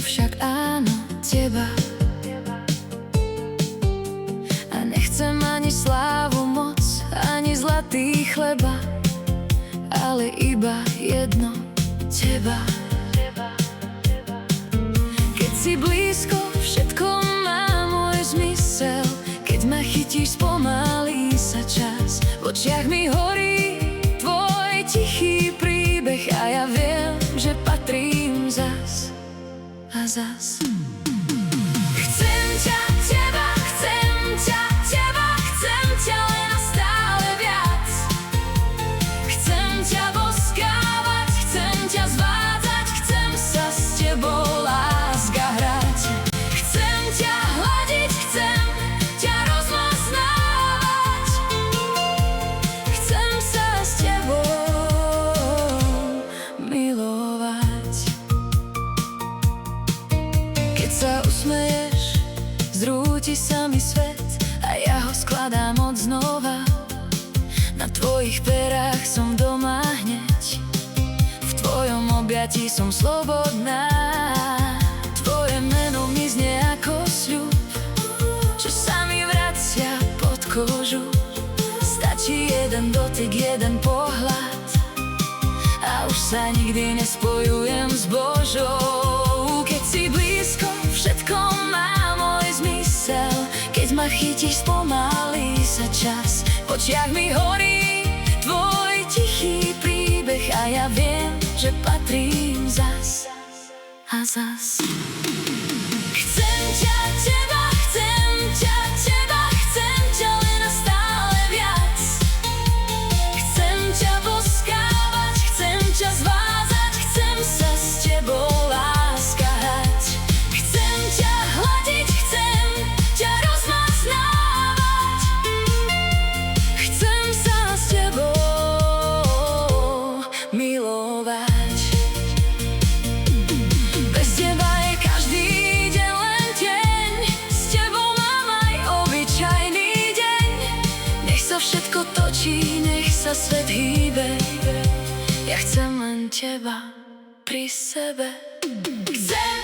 však áno, teba. A nechcem ani slávu, moc, ani zlatý chleba, ale iba jedno, teba. Keď si blízko, všetko má môj zmysel. Keď ma chytíš, spomalí sa čas. V očiach mi horí tvoj tichý príbeh a ja viem, že patrím zas a zas. Chcem ťa, teba, chcem ťa, teba, chcem ťa len a stále viac. Chcem ťa boskávať, chcem ťa zvádzať, chcem sa s tebou láska hrať. Chcem ťa hladiť, chcem ťa rozmaznávať. Chcem sa s tebou milovať. Keď sa usmeješ, zrúti sa mi svet a ja ho skladám od znova. Na tvojich perách som doma hneď, v tvojom objatí som slobodná. Tvoje meno mi znie ako sľub, čo sa mi vracia pod kožu. Stačí jeden dotyk, jeden pohľad a už sa nikdy nespojujem s Božou. Keď si blízko, všetko má môj zmysel. Keď ma chytíš, spomalí sa čas. V očiach mi horí tvoj tichý príbeh a ja viem, že patrím zas a zas. Chcem ťa, teba, chcem ťa, teba, chcem ťa len a stále viac. Chcem ťa boskávať, chcem ťa zvádzať, chcem sa s tebou láska hrať. Chcem ťa hladiť, chcem ťa rozmaznávať. Chcem sa s tebou milovať. Bez teba je každý deň len deň, s tebou mám aj obyčajný deň. Nech sa všetko točí, nech sa svet hýbe, ja chcem len teba pri sebe. Chcem